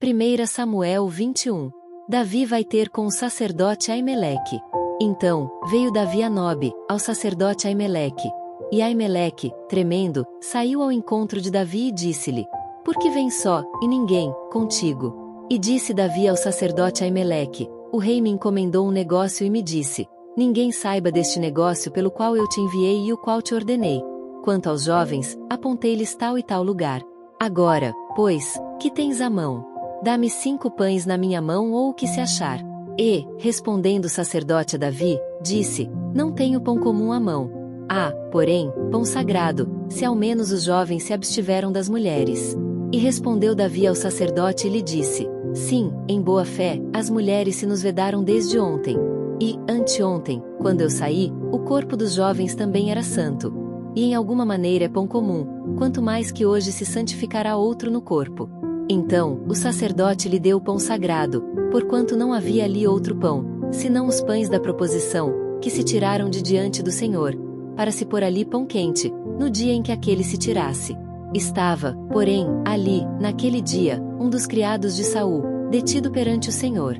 1 Samuel 21. Davi vai ter com o sacerdote Aimeleque. Então, veio Davi a Nobe, ao sacerdote Aimeleque. E Aimeleque, tremendo, saiu ao encontro de Davi e disse-lhe: Por que vem só, e ninguém, contigo? E disse Davi ao sacerdote Aimeleque: O rei me encomendou um negócio e me disse: Ninguém saiba deste negócio pelo qual eu te enviei e o qual te ordenei. Quanto aos jovens, apontei-lhes tal e tal lugar. Agora, pois, que tens à mão? Dá-me 5 pães na minha mão ou o que se achar. E, respondendo o sacerdote a Davi, disse: Não tenho pão comum à mão. Há, porém, pão sagrado, se ao menos os jovens se abstiveram das mulheres. E respondeu Davi ao sacerdote e lhe disse: Sim, em boa fé, as mulheres se nos vedaram desde ontem. E, anteontem, quando eu saí, o corpo dos jovens também era santo. E em alguma maneira é pão comum, quanto mais que hoje se santificará outro no corpo. Então, o sacerdote lhe deu o pão sagrado, porquanto não havia ali outro pão, senão os pães da proposição, que se tiraram de diante do Senhor, para se pôr ali pão quente, no dia em que aquele se tirasse. Estava, porém, ali, naquele dia, um dos criados de Saul, detido perante o Senhor.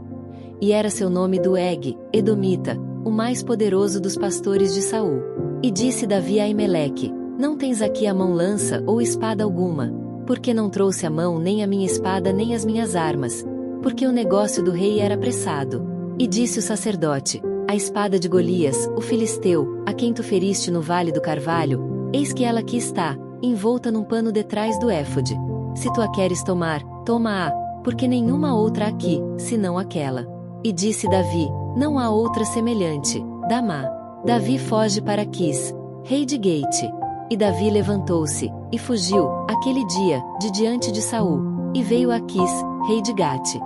E era seu nome Doeg, Edomita, o mais poderoso dos pastores de Saul. E disse Davi a Aimeleque: Não tens aqui a mão lança ou espada alguma? Porque não trouxe a mão nem a minha espada nem as minhas armas, porque o negócio do rei era apressado. E disse o sacerdote: A espada de Golias, o filisteu, a quem tu feriste no vale do carvalho, eis que ela aqui está, envolta num pano detrás do éfode. Se tu a queres tomar, toma-a, porque nenhuma outra há aqui, senão aquela. E disse Davi: Não há outra semelhante, dá-ma. Davi foge para Quis, rei de Gate. E Davi levantou-se, e fugiu, aquele dia, de diante de Saul, e veio a Quis, rei de Gate.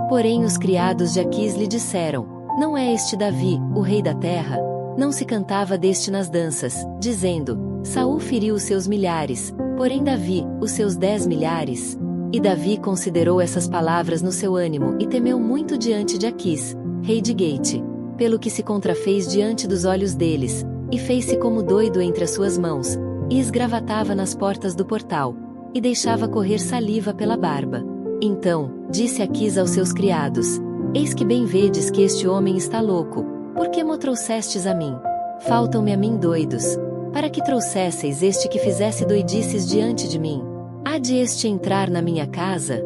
Porém os criados de Aquis lhe disseram: Não é este Davi, o rei da terra? Não se cantava deste nas danças, dizendo: Saul feriu os seus milhares, porém Davi, os seus 10 milhares. E Davi considerou essas palavras no seu ânimo e temeu muito diante de Aquis, rei de Gate, pelo que se contrafez diante dos olhos deles, e fez-se como doido entre as suas mãos, e esgravatava nas portas do portal, e deixava correr saliva pela barba. Então, disse Aquis aos seus criados: Eis que bem vedes que este homem está louco, por que mo trouxestes a mim? Faltam-me a mim doidos, para que trouxesseis este que fizesse doidices diante de mim? Há de este entrar na minha casa?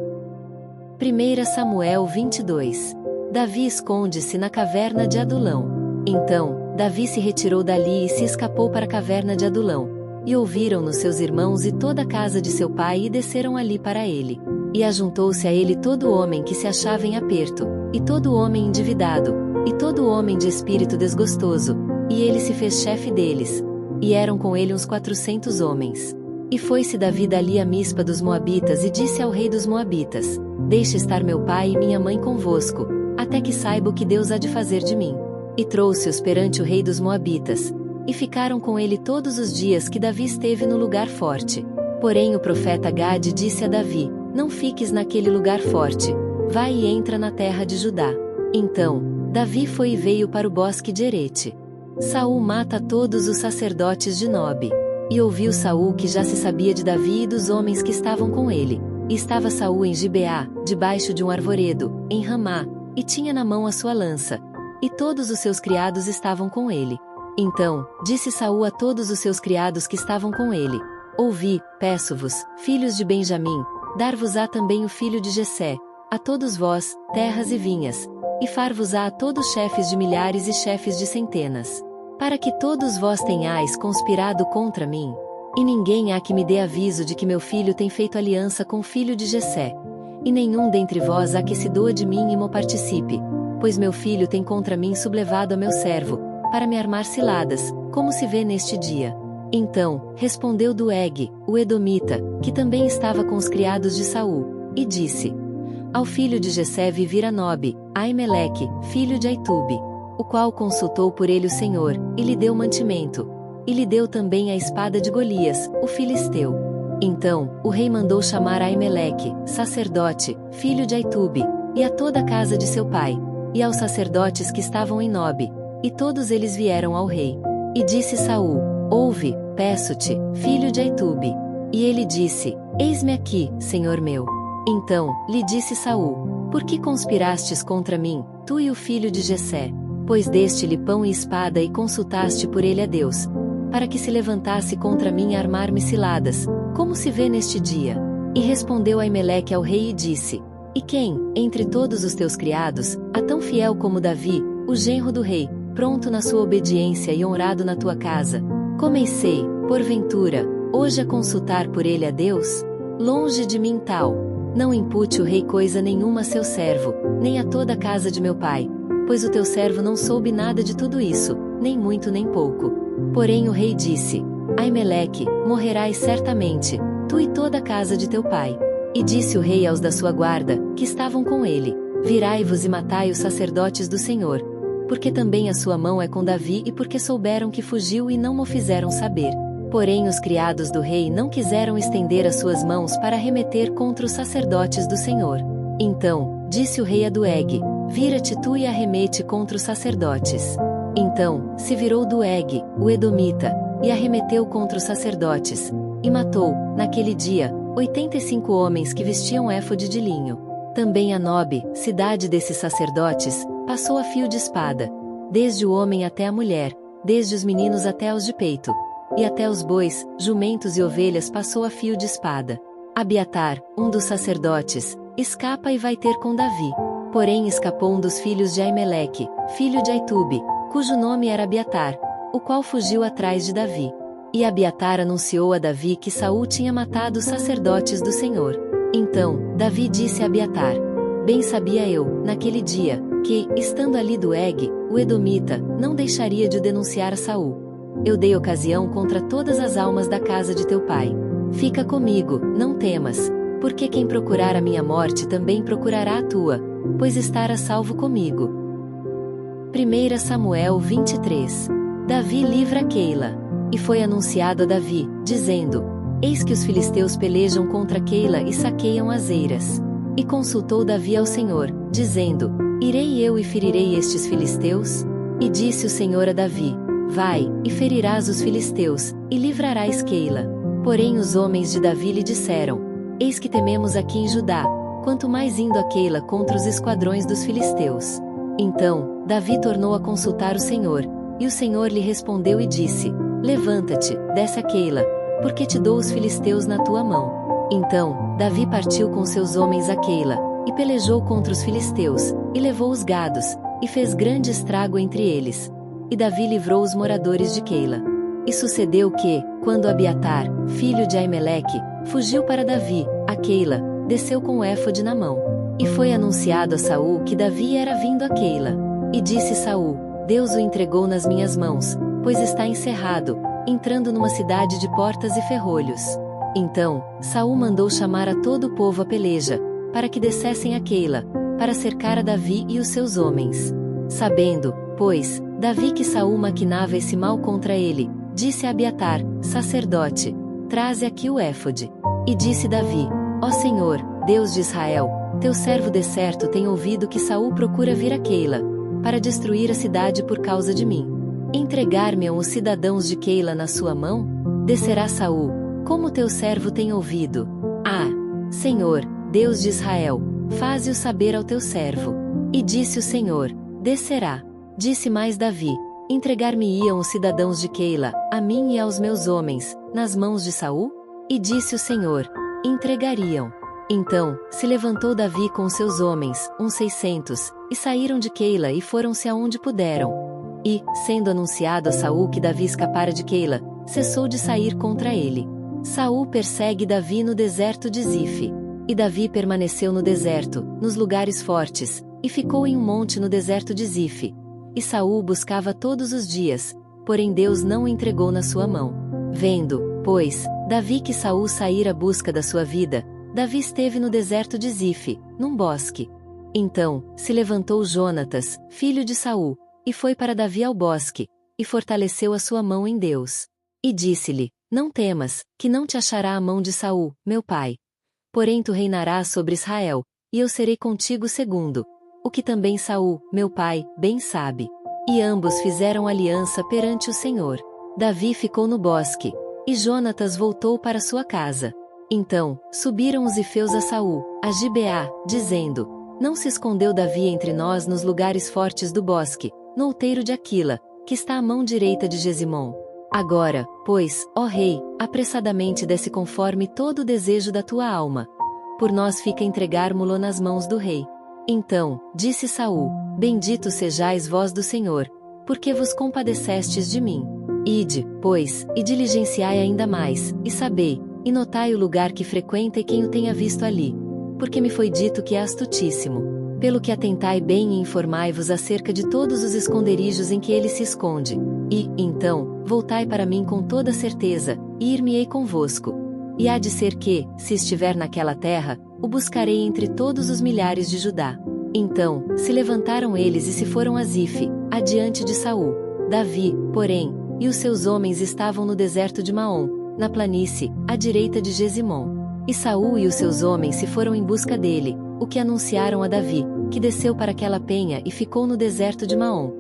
1 Samuel 22. Davi esconde-se na caverna de Adulão. Então, Davi se retirou dali e se escapou para a caverna de Adulão. E ouviram-no seus irmãos e toda a casa de seu pai e desceram ali para ele. E ajuntou-se a ele todo homem que se achava em aperto, e todo homem endividado, e todo homem de espírito desgostoso, e ele se fez chefe deles. E eram com ele uns 400 homens. E foi-se Davi dali a Mispa dos Moabitas e disse ao rei dos Moabitas: Deixe estar meu pai e minha mãe convosco, até que saiba o que Deus há de fazer de mim. E trouxe-os perante o rei dos Moabitas. E ficaram com ele todos os dias que Davi esteve no lugar forte. Porém o profeta Gade disse a Davi: Não fiques naquele lugar forte. Vai e entra na terra de Judá. Então, Davi foi e veio para o bosque de Herete. Saul mata todos os sacerdotes de Nobe. E ouviu Saul que já se sabia de Davi e dos homens que estavam com ele. E estava Saul em Gibeá, debaixo de um arvoredo, em Ramá, e tinha na mão a sua lança. E todos os seus criados estavam com ele. Então, disse Saul a todos os seus criados que estavam com ele: Ouvi, peço-vos, filhos de Benjamim, dar-vos-á também o filho de Jessé, a todos vós, terras e vinhas, e far-vos-á a todos chefes de milhares e chefes de centenas, para que todos vós tenhais conspirado contra mim. E ninguém há que me dê aviso de que meu filho tem feito aliança com o filho de Jessé. E nenhum dentre vós há que se doa de mim e mo participe, pois meu filho tem contra mim sublevado a meu servo, para me armar ciladas, como se vê neste dia. Então, respondeu Doeg, o Edomita, que também estava com os criados de Saul, e disse: Ao filho de Jessé vi vir a Nobe, Aimeleque, filho de Aitube, o qual consultou por ele o Senhor, e lhe deu mantimento, e lhe deu também a espada de Golias, o filisteu. Então, o rei mandou chamar Aimeleque, sacerdote, filho de Aitube, e a toda a casa de seu pai, e aos sacerdotes que estavam em Nobe, e todos eles vieram ao rei. E disse Saul: Ouve, peço-te, filho de Aitube. E ele disse: Eis-me aqui, senhor meu. Então, lhe disse Saul: Por que conspirastes contra mim, tu e o filho de Jessé? Pois deste-lhe pão e espada e consultaste por ele a Deus, para que se levantasse contra mim a armar-me ciladas, como se vê neste dia. E respondeu Aimeleque ao rei e disse: E quem, entre todos os teus criados, há tão fiel como Davi, o genro do rei, pronto na sua obediência e honrado na tua casa? Comecei, porventura, hoje a consultar por ele a Deus? Longe de mim tal. Não impute o rei coisa nenhuma a seu servo, nem a toda a casa de meu pai, pois o teu servo não soube nada de tudo isso, nem muito nem pouco. Porém o rei disse: Aimeleque, morrerás certamente, tu e toda a casa de teu pai. E disse o rei aos da sua guarda, que estavam com ele: Virai-vos e matai os sacerdotes do Senhor, porque também a sua mão é com Davi e porque souberam que fugiu e não mo fizeram saber. Porém os criados do rei não quiseram estender as suas mãos para remeter contra os sacerdotes do Senhor. Então, disse o rei a Doeg: Vira-te tu e arremete contra os sacerdotes. Então, se virou Doeg, o edomita, e arremeteu contra os sacerdotes, e matou, naquele dia, 85 homens que vestiam éfode de linho. Também a Nobe, cidade desses sacerdotes, passou a fio de espada, desde o homem até a mulher, desde os meninos até os de peito, e até os bois, jumentos e ovelhas passou a fio de espada. Abiatar, um dos sacerdotes, escapa e vai ter com Davi. Porém escapou um dos filhos de Aimeleque, filho de Aitube, cujo nome era Abiatar, o qual fugiu atrás de Davi. E Abiatar anunciou a Davi que Saul tinha matado os sacerdotes do Senhor. Então, Davi disse a Abiatar: Bem sabia eu, naquele dia, que, estando ali Doeg, o edomita, não deixaria de o denunciar a Saul. Eu dei ocasião contra todas as almas da casa de teu pai. Fica comigo, não temas, porque quem procurar a minha morte também procurará a tua, pois estará salvo comigo. 1 Samuel 23. Davi livra Keila. E foi anunciado a Davi, dizendo: Eis que os filisteus pelejam contra Keila e saqueiam as eiras. E consultou Davi ao Senhor, dizendo: Irei eu e ferirei estes filisteus? E disse o Senhor a Davi: Vai, e ferirás os filisteus, e livrarás Keila. Porém os homens de Davi lhe disseram: Eis que tememos aqui em Judá, quanto mais indo a Keila contra os esquadrões dos filisteus. Então, Davi tornou a consultar o Senhor, e o Senhor lhe respondeu e disse: Levanta-te, desce a Keila, porque te dou os filisteus na tua mão. Então, Davi partiu com seus homens a Keila, e pelejou contra os filisteus, e levou os gados, e fez grande estrago entre eles. E Davi livrou os moradores de Keila. E sucedeu que, quando Abiatar, filho de Aimeleque, fugiu para Davi, a Keila, desceu com o éfode na mão. E foi anunciado a Saul que Davi era vindo a Keila. E disse Saul: Deus o entregou nas minhas mãos, pois está encerrado, entrando numa cidade de portas e ferrolhos. Então, Saul mandou chamar a todo o povo à peleja, para que descessem a Keila, para cercar a Davi e os seus homens. Sabendo, pois, Davi que Saul maquinava esse mal contra ele, disse a Abiatar, sacerdote: Traze aqui o éfode. E disse Davi: Ó Senhor, Deus de Israel, teu servo de certo tem ouvido que Saul procura vir a Keila, para destruir a cidade por causa de mim. Entregar-me-ão os cidadãos de Keila na sua mão? Descerá Saul, como teu servo tem ouvido. Ah, Senhor, Deus de Israel, faze-o saber ao teu servo. E disse o Senhor: Descerá. Disse mais Davi: Entregar-me-iam os cidadãos de Keila, a mim e aos meus homens, nas mãos de Saul? E disse o Senhor: Entregariam. Então, se levantou Davi com seus homens, uns 600, e saíram de Keila e foram-se aonde puderam. E, sendo anunciado a Saul que Davi escapara de Keila, cessou de sair contra ele. Saul persegue Davi no deserto de Zife. E Davi permaneceu no deserto, nos lugares fortes, e ficou em um monte no deserto de Zife. E Saul buscava todos os dias, porém Deus não o entregou na sua mão. Vendo, pois, Davi que Saul saíra à busca da sua vida, Davi esteve no deserto de Zife, num bosque. Então, se levantou Jonatas, filho de Saul, e foi para Davi ao bosque, e fortaleceu a sua mão em Deus. E disse-lhe: Não temas, que não te achará a mão de Saul, meu pai. Porém tu reinarás sobre Israel, e eu serei contigo segundo. O que também Saul, meu pai, bem sabe. E ambos fizeram aliança perante o Senhor. Davi ficou no bosque, e Jonatas voltou para sua casa. Então, subiram os ifeus a Saul, a Gibeá, dizendo: Não se escondeu Davi entre nós nos lugares fortes do bosque, no outeiro de Aquila, que está à mão direita de Gesimom. Agora, pois, ó rei, apressadamente desce conforme todo o desejo da tua alma. Por nós fica entregarmo-lo nas mãos do rei. Então, disse Saul: Bendito sejais vós do Senhor, porque vos compadecestes de mim. Ide, pois, e diligenciai ainda mais, e sabei, e notai o lugar que frequenta e quem o tenha visto ali. Porque me foi dito que é astutíssimo. Pelo que atentai bem e informai-vos acerca de todos os esconderijos em que ele se esconde. E, então, voltai para mim com toda certeza, e ir-me-ei convosco. E há de ser que, se estiver naquela terra, o buscarei entre todos os milhares de Judá. Então, se levantaram eles e se foram a Zife, adiante de Saul. Davi, porém, e os seus homens estavam no deserto de Maom, na planície, à direita de Gesimom. E Saul e os seus homens se foram em busca dele, o que anunciaram a Davi, que desceu para aquela penha e ficou no deserto de Maom.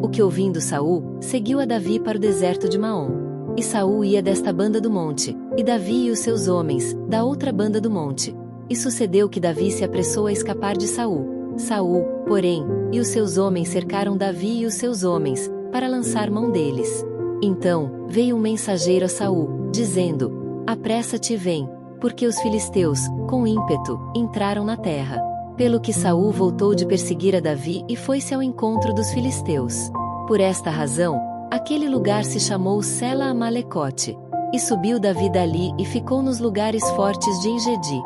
O que ouvindo Saul, seguiu a Davi para o deserto de Maom. E Saul ia desta banda do monte, e Davi e os seus homens, da outra banda do monte. E sucedeu que Davi se apressou a escapar de Saul. Saul, porém, e os seus homens cercaram Davi e os seus homens, para lançar mão deles. Então, veio um mensageiro a Saul, dizendo: Apressa-te e vem, porque os filisteus, com ímpeto, entraram na terra. Pelo que Saul voltou de perseguir a Davi e foi-se ao encontro dos filisteus. Por esta razão, aquele lugar se chamou Sela Amalecote. E subiu Davi dali e ficou nos lugares fortes de Engedi.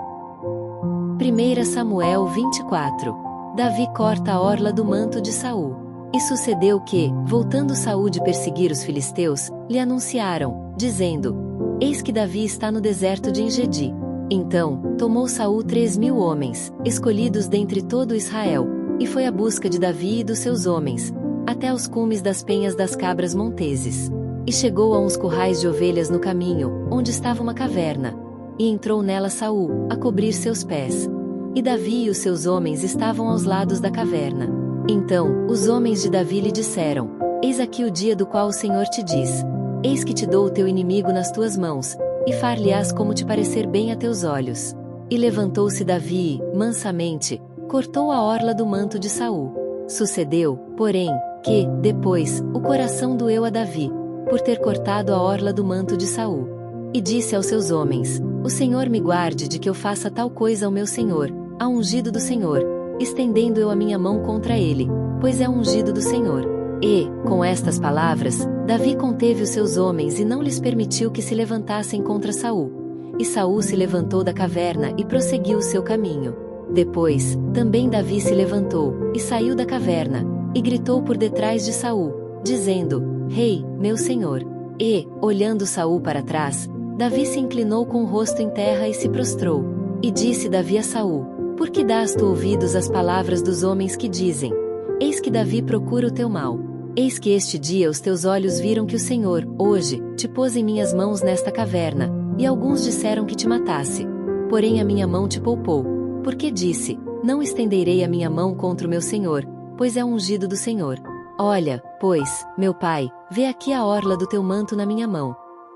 1 Samuel 24. Davi corta a orla do manto de Saul. E sucedeu que, voltando Saul de perseguir os filisteus, lhe anunciaram, dizendo: Eis que Davi está no deserto de Engedi. Então, tomou Saul 3.000 homens, escolhidos dentre todo Israel, e foi à busca de Davi e dos seus homens, até aos cumes das penhas das cabras monteses. E chegou a uns currais de ovelhas no caminho, onde estava uma caverna. E entrou nela Saul, a cobrir seus pés. E Davi e os seus homens estavam aos lados da caverna. Então, os homens de Davi lhe disseram: Eis aqui o dia do qual o Senhor te diz: Eis que te dou o teu inimigo nas tuas mãos, e far-lhe-ás como te parecer bem a teus olhos. E levantou-se Davi e, mansamente, cortou a orla do manto de Saul. Sucedeu, porém, que, depois, o coração doeu a Davi, por ter cortado a orla do manto de Saul. E disse aos seus homens: O Senhor me guarde de que eu faça tal coisa ao meu senhor, ao ungido do Senhor, estendendo eu a minha mão contra ele, pois é o ungido do Senhor. E, com estas palavras, Davi conteve os seus homens e não lhes permitiu que se levantassem contra Saul. E Saul se levantou da caverna e prosseguiu o seu caminho. Depois, também Davi se levantou, e saiu da caverna, e gritou por detrás de Saul, dizendo: Rei, meu senhor. E, olhando Saul para trás, Davi se inclinou com o rosto em terra e se prostrou. E disse Davi a Saul: Por que dás tu ouvidos às palavras dos homens que dizem: Eis que Davi procura o teu mal? Eis que este dia os teus olhos viram que o Senhor, hoje, te pôs em minhas mãos nesta caverna, e alguns disseram que te matasse. Porém a minha mão te poupou, porque disse: Não estenderei a minha mão contra o meu Senhor, pois é o ungido do Senhor. Olha, pois, meu pai, vê aqui a orla do teu manto na minha mão.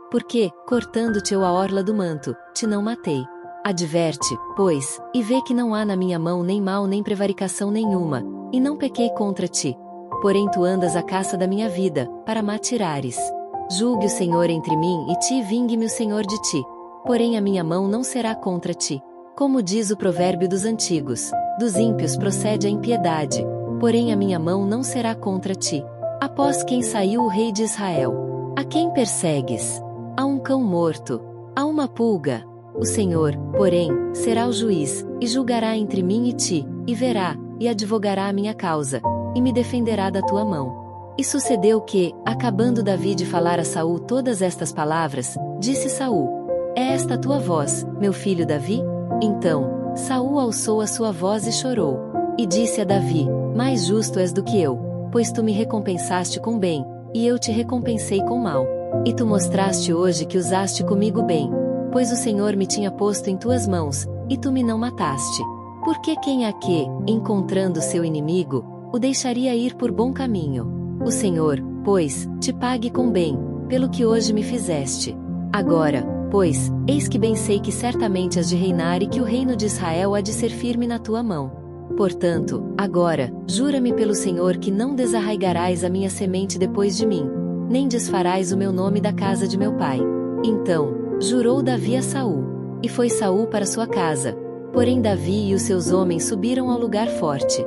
Porque, cortando-te eu a orla do manto, te não matei. Adverte, pois, e vê que não há na minha mão nem mal nem prevaricação nenhuma, e não pequei contra ti. Porém tu andas à caça da minha vida, para m'atirares. Julgue o Senhor entre mim e ti e vingue-me o Senhor de ti. Porém a minha mão não será contra ti. Como diz o provérbio dos antigos: dos ímpios procede a impiedade. Porém a minha mão não será contra ti. Após quem saiu o rei de Israel? A quem persegues? A um cão morto? A uma pulga? O Senhor, porém, será o juiz, e julgará entre mim e ti, e verá, e advogará a minha causa, e me defenderá da tua mão. E sucedeu que, acabando Davi de falar a Saul todas estas palavras, disse Saul: É esta a tua voz, meu filho Davi? Então, Saul alçou a sua voz e chorou. E disse a Davi: Mais justo és do que eu, pois tu me recompensaste com bem, e eu te recompensei com mal. E tu mostraste hoje que usaste comigo bem, pois o Senhor me tinha posto em tuas mãos, e tu me não mataste. Porque quem há que, encontrando seu inimigo, o deixaria ir por bom caminho? O Senhor, pois, te pague com bem, pelo que hoje me fizeste. Agora, Pois, eis que bem sei que certamente has de reinar e que o reino de Israel há de ser firme na tua mão. Portanto, agora, jura-me pelo Senhor que não desarraigarás a minha semente depois de mim, nem desfarás o meu nome da casa de meu pai. Então, jurou Davi a Saul. E foi Saul para sua casa. Porém Davi e os seus homens subiram ao lugar forte.